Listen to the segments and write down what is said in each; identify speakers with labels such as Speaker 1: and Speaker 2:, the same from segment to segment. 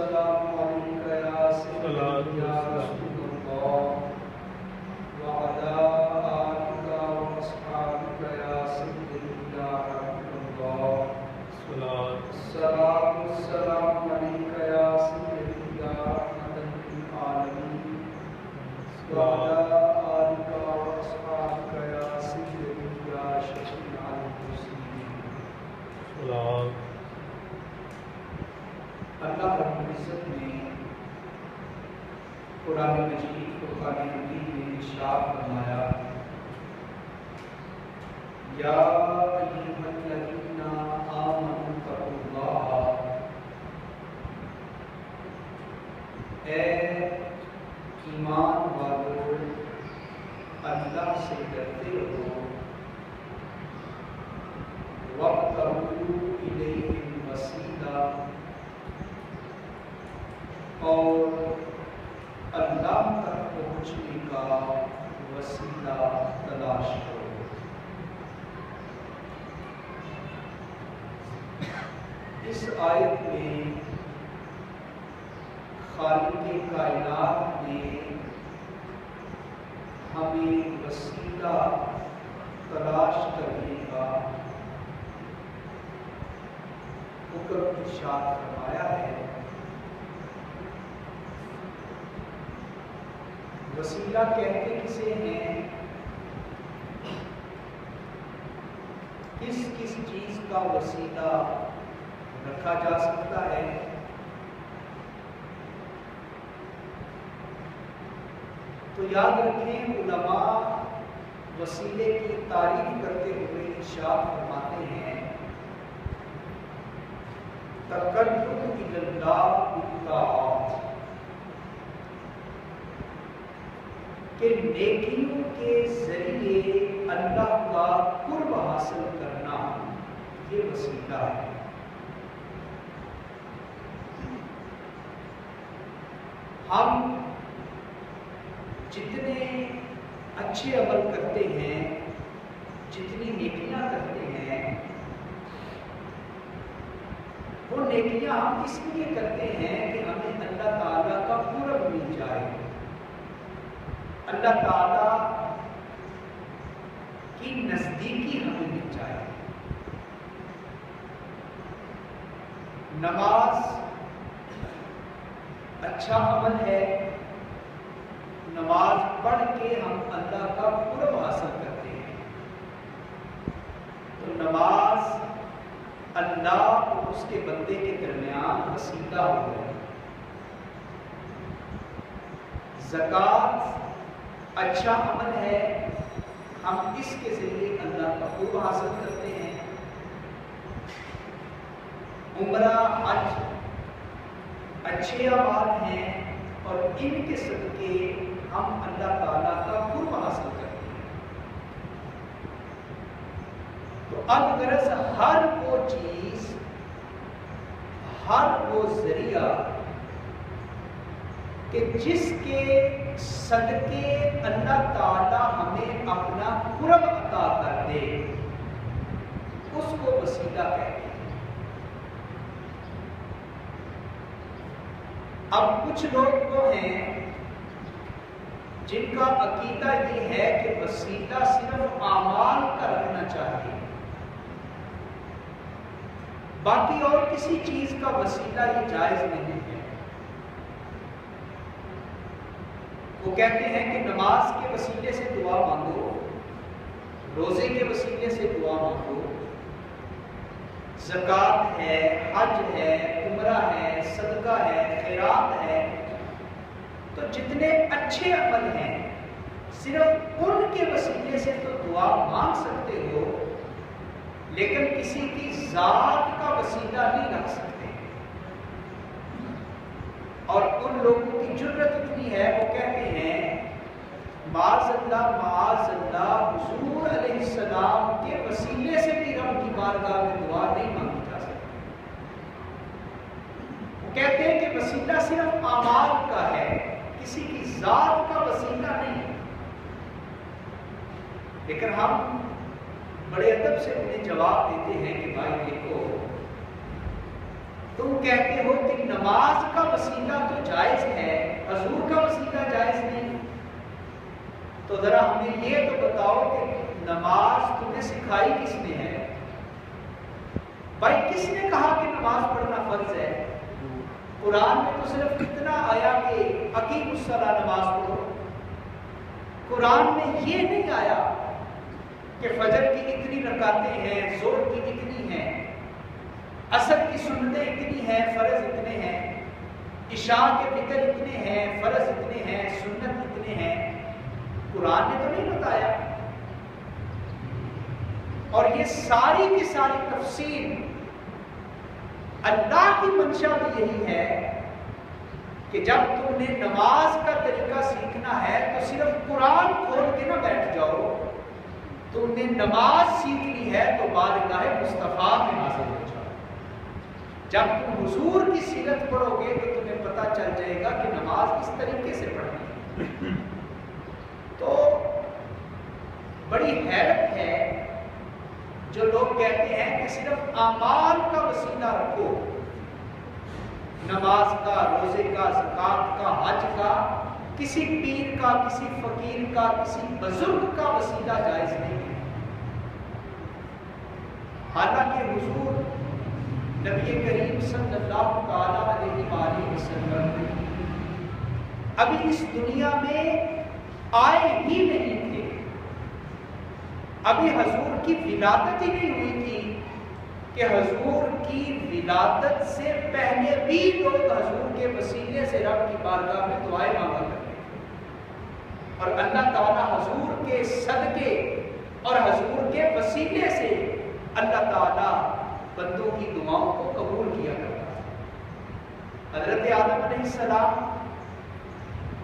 Speaker 1: والسلام عليك يا سيدي يا رسول الله وعلى آلك وأصحابك يا سيدي يا رحمة الله الصلاة والسلام عليك يا سيدي يا رحمة للعالمين وعلى آلك وأصحابك يا سيدي يا شفيع المسلمين. اللہ رب العزت نے قرآن مجید فرقان حمید میں ارشاد فرمایا یا ایھا الذین آمنوا اتقوا اللہ، اے ایمان والو اللہ سے ڈرتے ہو، وابتغوا الیہ الوسیلہ، اور اللہ تک پہنچنے کا وسیلہ تلاش کرو۔ اس آیت میں خالق کائنات نے ہمیں وسیلہ تلاش کرنے کا حکم ارشاد فرمایا ہے۔ وسیلہ کہتے کسے ہیں؟ کس کس چیز کا وسیلہ رکھا جا سکتا ہے؟ تو یاد رکھیں، علماء وسیلے کی تعریف کرتے ہوئے ارشاد فرماتے ہیں تقرب الی اللہ بالطاعات، کہ نیکیوں کے ذریعے اللہ کا قرب حاصل کرنا یہ وسیلہ ہے۔ ہم جتنے اچھے عمل کرتے ہیں، جتنی نیکیاں کرتے ہیں، وہ نیکیاں ہم اس لیے کرتے ہیں کہ ہمیں اللہ تعالیٰ کا قرب مل جائے، اللہ تعالیٰ کی نزدیکی ہمیں مل جائے۔ نماز اچھا عمل ہے، نماز پڑھ کے ہم اللہ کا قرب حاصل کرتے ہیں، تو نماز اللہ اور اس کے بندے کے درمیان وسیلہ ہو گیا۔ زکوٰۃ اچھا عمل ہے، ہم اس کے ذریعے اللہ کا قرب حاصل کرتے ہیں۔ عمرہ، حج اچھے اعمال ہیں اور ان کے صدقے ہم اللہ تعالیٰ کا قرب حاصل کرتے ہیں۔ تو اب غرض ہر وہ چیز، ہر وہ ذریعہ کہ جس کے صدقے اللہ تعالیٰ ہمیں اپنا قرب عطا کر دے، اس کو وسیلہ کہتے ہیں۔ اب کچھ لوگ تو ہیں جن کا عقیدہ یہ ہے کہ وسیلہ صرف اعمال کا رکھنا چاہیے، باقی اور کسی چیز کا وسیلہ یہ جائز نہیں ہے۔ وہ کہتے ہیں کہ نماز کے وسیلے سے دعا مانگو، روزے کے وسیلے سے دعا مانگو، زکوٰۃ ہے، حج ہے، عمرہ ہے، صدقہ ہے، خیرات ہے، تو جتنے اچھے عمل ہیں صرف ان کے وسیلے سے تو دعا مانگ سکتے ہو، لیکن کسی کی ذات کا وسیلہ نہیں رکھ سکتے۔ اور ان لوگوں کی جرت اتنی ہے، وہ کہتے ہیں معاذ اللہ حضور علیہ السلام کے وسیلے سے بھی رب کی بارگاہ میں دعا نہیں مانگی جا سکتی۔ وہ کہتے ہیں کہ وسیلہ صرف اعمال کا ہے، کسی کی ذات کا وسیلہ نہیں ہے۔ لیکن ہم بڑے ادب سے انہیں جواب دیتے ہیں کہ بھائی دیکھو، تم کہتے ہو کہ نماز کا وسیلہ تو جائز ہے، حضور کا وسیلہ جائز نہیں، تو ذرا ہمیں یہ تو بتاؤ کہ نماز تمہیں سکھائی کس نے ہے؟ بھائی کس نے کہا کہ نماز پڑھنا فرض ہے؟ قرآن میں تو صرف اتنا آیا کہ اقیموا الصلاۃ، نماز پڑھو۔ قرآن میں یہ نہیں آیا کہ فجر کی اتنی رکعتیں ہیں، ظہر کی اتنی ہیں، عصر کی سنتیں اتنی ہیں، فرض اتنے ہیں، عشاء کے وتر اتنے ہیں، فرض اتنے ہیں، سنت اتنے ہیں۔ قرآن نے تو نہیں بتایا۔ اور یہ ساری کی ساری تفصیل اللہ کی منشا بھی یہی ہے کہ جب تم نے نماز کا طریقہ سیکھنا ہے تو صرف قرآن کھول کے نہ بیٹھ جاؤ، تم نے نماز سیکھ لی ہے تو بارگاہ مصطفیٰ میں حاضر ہو جاؤ۔ جب تم حضور کی سیرت پڑھو گے تو تمہیں پتہ چل جائے گا کہ نماز اس طریقے سے پڑھنی ہے۔ تو بڑی حیرت ہے جو لوگ کہتے ہیں کہ صرف اعمال کا وسیلہ رکھو، نماز کا، روزے کا، زکوٰۃ کا، حج کا، کسی پیر کا، کسی فقیر کا، کسی بزرگ کا وسیلہ جائز نہیں ہے۔ حالانکہ حضور نبی کریم صلی اللہ تعالی علیہ وآلہ وسلم ابھی اس دنیا میں آئے ہی نہیں تھے، ابھی حضور کی ولادت ہی نہیں ہوئی تھی کہ حضور کی ولادت سے پہلے بھی لوگ حضور کے وسیلے سے رب کی بارگاہ میں دعائیں مانگا کرتے ہیں، اور اللہ تعالیٰ حضور کے صدقے اور حضور کے وسیلے سے اللہ تعالیٰ بندوں کی دعاؤں کو قبول کیا کرتا ہے۔ حضرت آدم علیہ السلام،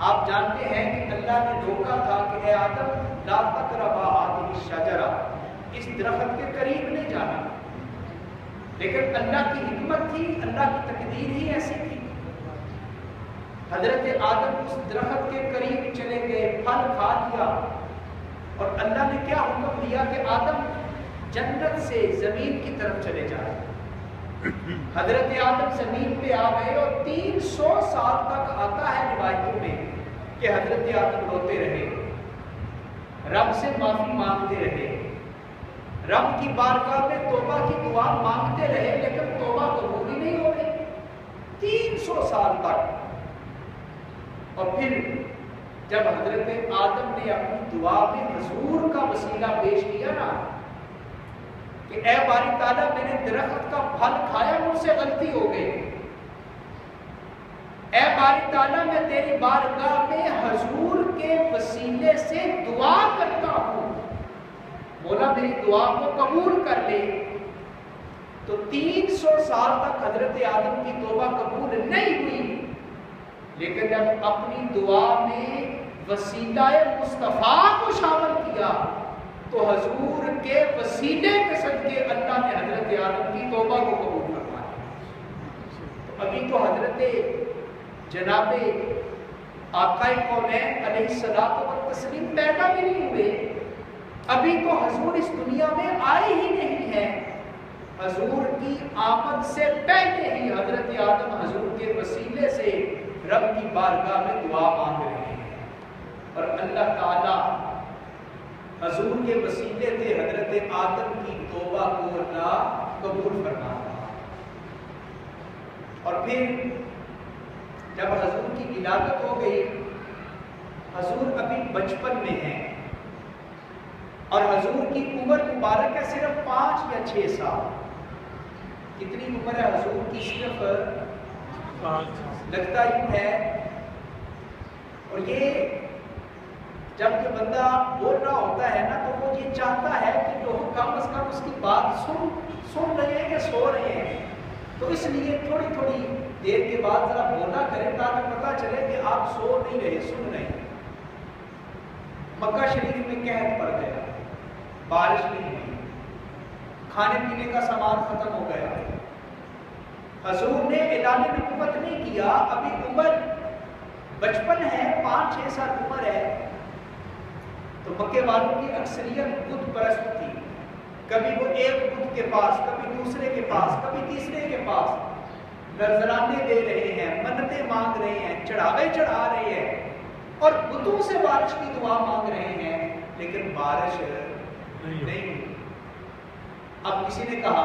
Speaker 1: آپ جانتے ہیں کہ اللہ نے روکا تھا کہ اے آدم لا تقربا هذه الشجرہ، اس درخت کے قریب نہیں جانا، لیکن اللہ کی حکمت تھی، اللہ کی تقدیر ہی ایسی تھی۔ حضرت آدم اس درخت کے قریب چلے گئے، پھل کھا لیا، اور اللہ نے کیا حکم دیا کہ آدم جنت سے زمین کی طرف چلے جائے۔ حضرت آدم زمین پہ آ گئے، اور 300 سال تک آتا ہے روایتوں میں کہ حضرت آدم روتے رہے، رب سے معافی مانگتے رہے، رب کی بارگاہ میں توبہ کی دعا مانگتے رہے، لیکن توبہ قبول ہی نہیں ہو گئی 300 سال تک۔ اور پھر جب حضرت آدم نے اپنی دعا میں حضور کا وسیلہ پیش کیا نا کہ اے باری تعالیٰ میں نے درخت کا پھل کھایا، مجھ سے غلطی ہو گئی، اے باری تعالیٰ میں تیری بارگاہ میں حضور کے وسیلے سے دعا کرتا ہوں، مولا میری دعا کو قبول کر لے۔ تو 300 سال تک حضرت آدم کی توبہ قبول نہیں ہوئی، لیکن جب اپنی دعا میں وسیلہ مصطفیٰ کو شامل کیا تو حضور کے وسیلے کے صدقے اللہ نے حضرت آدم کی توبہ کو قبول فرمایا۔ تو ابھی تو حضرت جناب آقا کونین علیہ الصلوۃ والتسلیم پیدا بھی نہیں ہوئے، ابھی تو حضور اس دنیا میں آئے ہی نہیں ہیں۔ حضور کی آمد سے پہلے ہی حضرت آدم حضور کے وسیلے سے رب کی بارگاہ میں دعا مانگ رہے ہیں، اور اللہ تعالیٰ حضور کے وسیلے سے حضرت آدم کی توبہ کو اللہ قبول فرماتا۔ اور پھر جب حضور کی ولادت ہو گئی، حضور ابھی بچپن میں ہیں، اور حضور کی عمر مبارک ہے صرف 5 یا 6 سال۔ کتنی عمر ہے حضور کی؟ صرف 5 لگتا ہی ہے۔ اور یہ جب کہ بندہ بول رہا ہوتا ہے نا تو وہ یہ چاہتا ہے کہ لوگ کم از کم اس کی بات سن رہے ہیں یا سو رہے ہیں، تو اس لیے تھوڑی تھوڑی دیر کے بعد ذرا بولا کریں تاکہ پتہ چلے کہ آپ سو نہیں رہے، سن رہے ہیں۔ مکہ شریف میں قحط پڑ گیا، بارش نہیں ہوئی، کھانے پینے کا سامان ختم ہو گیا، حضور نے اعلان نبوت نہیں کیا، ابھی عمر بچپن ہے، 5-6 سال عمر ہے۔ تو مکے والوں کی اکثریت بت پرست تھی، کبھی وہ ایک بت کے پاس، کبھی دوسرے کے پاس، کبھی تیسرے کے پاس نذرانے دے رہے ہیں، منتیں چڑھاوے چڑھا رہے ہیں اور بتوں سے بارش کی دعا مانگ رہے ہیں لیکن بارش نہیں۔ اب کسی نے کہا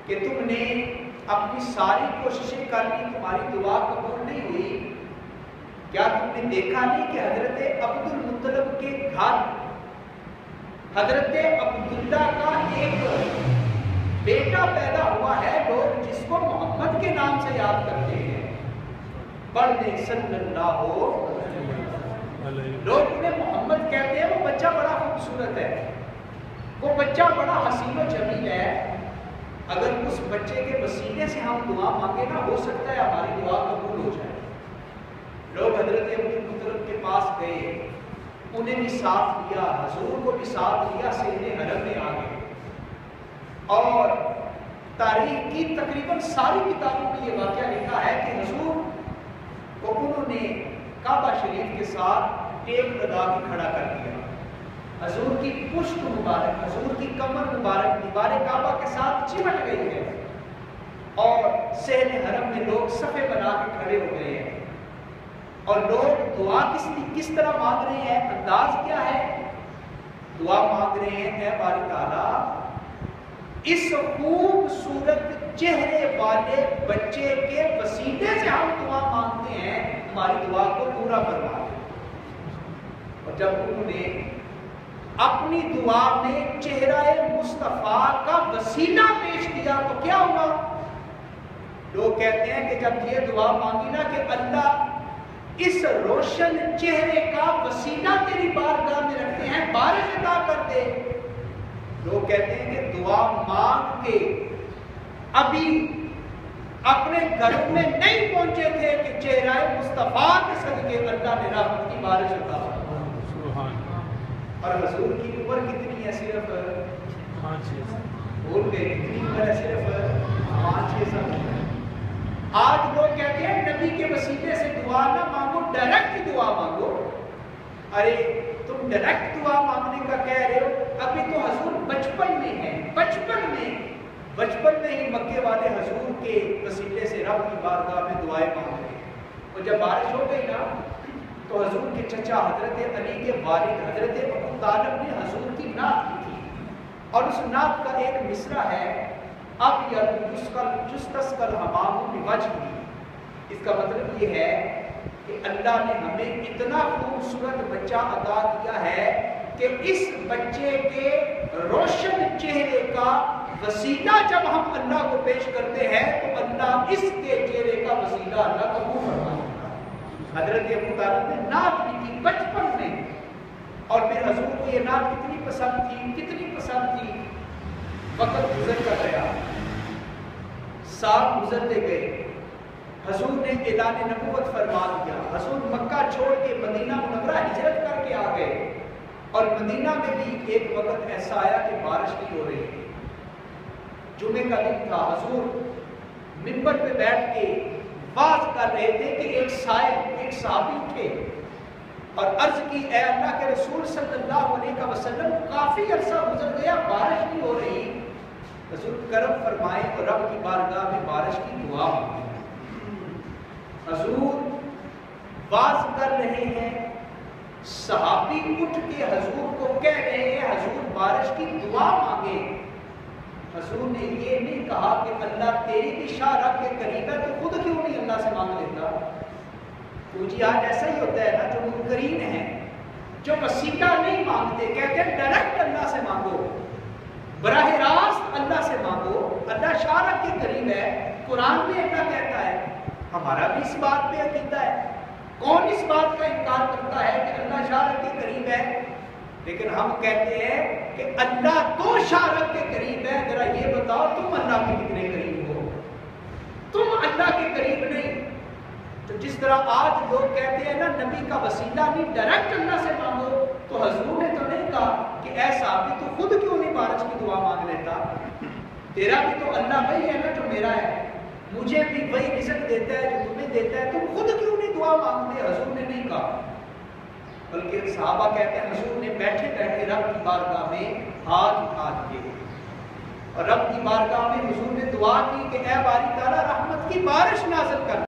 Speaker 1: کہ تم نے اپنی ساری کوششیں کر لی، تمہاری دعا قبول نہیں ہوئی، کیا تم نے دیکھا نہیں کہ حضرت عبد المطلب کے گھر حضرت عبداللہ کا ایک بیٹا پیدا ہوا ہے، لوگ جس کو محمد کے نام سے یاد کرتے ہیں، پڑھ دیں صلی اللہ لوگ انہیں محمد کہتے ہیں۔ وہ بچہ بڑا خوبصورت ہے، وہ بچہ بڑا حسین و جمیل ہے، اگر اس بچے کے وسیلے سے ہم دعا مانگے نا، ہو سکتا ہے ہماری دعا قبول ہو جائے۔ لوگ حضرت عبد المطلب کے پاس گئے، انہیں بھی ساتھ لیا، حضور کو بھی ساتھ لیا، سیدھے حرم میں آ گئے، اور تاریخ کی تقریباً ساری کتابوں میں یہ واقعہ لکھا ہے کہ حضور کو انہوں نے کعبہ شریف کے ساتھ ٹیک لگا کے کھڑا کر دیا، حضور کی پشت مبارک، حضور کی کمر مبارک دیوار کعبہ کے ساتھ چمٹ گئی ہے، اور صحن حرم میں لوگ صفے بنا کے کھڑے ہو گئے ہیں، اور لوگ دعا کس طرح مانگ رہے ہیں، انداز کیا ہے؟ دعا مانگ رہے ہیں، اے باری تعالیٰ اس خوبصورت چہرے والے بچے کے وسیلے سے ہم دعا مانگتے ہیں، ہماری دعا کو پورا فرما دیں۔ اور جب انہوں نے اپنی دعا میں چہرہ مصطفیٰ کا وسیلہ پیش کیا تو کیا ہوا؟ لوگ کہتے ہیں کہ جب یہ دعا مانگی نا کہ اللہ اس روشن چہرے کا وسیلہ تیری بارگاہ میں رکھتے ہیں، بارش عطا کر دے۔ لوگ کہتے ہیں کہ دعا مانگ کے ابھی اپنے گھروں میں نہیں پہنچے تھے کہ چہرہ مصطفیٰ کے صدقے اللہ نے رحمت کی بارش عطا کی۔ اور حضور کی عمر کتنی ہے؟ صرف 5-6 بول گئے، کتنی عمر ہے؟ صرف 5-6 سال۔ آج لوگ کہتے ہیں نبی کے وسیلے سے دعا نہ مانگو، ڈائریکٹ دعا مانگو۔ ارے تم ڈائریکٹ دعا مانگنے کا کہہ رہے ہو، ابھی تو حضور بچپن میں ہیں، بچپن میں ہی مکے والے حضور کے وسیلے سے رب کی بارگاہ میں دعائیں مانگ رہے ہیں۔ اور جب بارش ہو گئی نا تو حضور کے چچا حضرت علی کے والد حضرت ابو طالب نے حضور کی نعت کی تھی، اور اس نعت کا ایک مصرع ہے، اب یستسقل حمام بوجہہ۔ اس کا مطلب یہ ہے کہ اللہ نے ہمیں اتنا خوبصورت بچہ عطا کیا ہے کہ اس بچے کے روشن چہرے کا وسیلہ جب ہم اللہ کو پیش کرتے ہیں تو اللہ اس کے چہرے کا وسیلہ اللہ قبول فرمائے گا۔ حضرت ابو طالب نے نعت لکھی بچپن میں، اور پھر حضور کو یہ نعت کتنی پسند تھی۔ وقت گزرتا گیا، سال گزرتے گئے، حضور نے اعلان نبوت فرما دیا، حضور مکہ چھوڑ کے مدینہ منورہ ہجرت کر کے آ گئے، اور مدینہ میں بھی ایک وقت ایسا آیا کہ بارش نہیں ہو رہی تھی، جمعے کا دن تھا، حضور منبر پہ بیٹھ کے واز کر رہے تھے کہ ایک صحابی اٹھے اور عرض کی، اے اللہ کے رسول صلی اللہ علیہ وسلم کافی عرصہ گزر گیا، بارش نہیں ہو رہی، حضور کرم فرمائیں اور رب کی بارگاہ میں بارش کی دعا مانگیں۔ حضور واز کر رہے ہیں، صحابی اٹھ کے حضور کو کہہ رہے ہیں حضور بارش کی دعا مانگے۔ حضور نے یہ نہیں کہا کہ اللہ تیری بھی شاہ رب کے قریب ہے تو خود کیوں نہیں اللہ سے مانگ لیتا؟ تو جی آج ایسا ہی ہوتا ہے نا، جو منکرین ہیں، جو وسیلہ نہیں مانگتے، کہتے ہیں ڈائریکٹ اللہ سے مانگو، براہ راست اللہ سے مانگو، اللہ شاہ رب کے قریب ہے، قرآن میں اللہ کہتا ہے، ہمارا بھی اس بات پہ عقیدہ ہے، کون اس بات کا انکار کرتا ہے کہ اللہ شاہ رب کے قریب ہے؟ لیکن ہم کہتے ہیں کہ اللہ تو شاہ رب کے قریب ہے، ذرا یہ بتاؤ تم اللہ کے کتنے قریب ہو؟ تم اللہ کے قریب نہیں۔ تو جس طرح آج لوگ کہتے ہیں نا نبی کا وسیلہ نہیں، ڈائریکٹ اللہ سے مانگو، تو حضور نے تو نہیں کہا کہ اے صحابی تو خود کیوں نہیں بارش کی دعا مانگ لیتا؟ تیرا بھی تو اللہ وہی ہے نا جو میرا ہے، مجھے بھی وہی رزق دیتا ہے جو تمہیں دیتا ہے، تم خود کیوں نہیں دعا مانگتے؟ حضور نے نہیں کہا، بلکہ صحابہ کہتے ہیں حضور نے بیٹھے بیٹھے رب کی بارگاہ میں ہاتھ اٹھا دیے، اور رب کی بارگاہ میں حضور نے دعا کی کہ اے باری تعالیٰ رحمت کی بارش نازل کر۔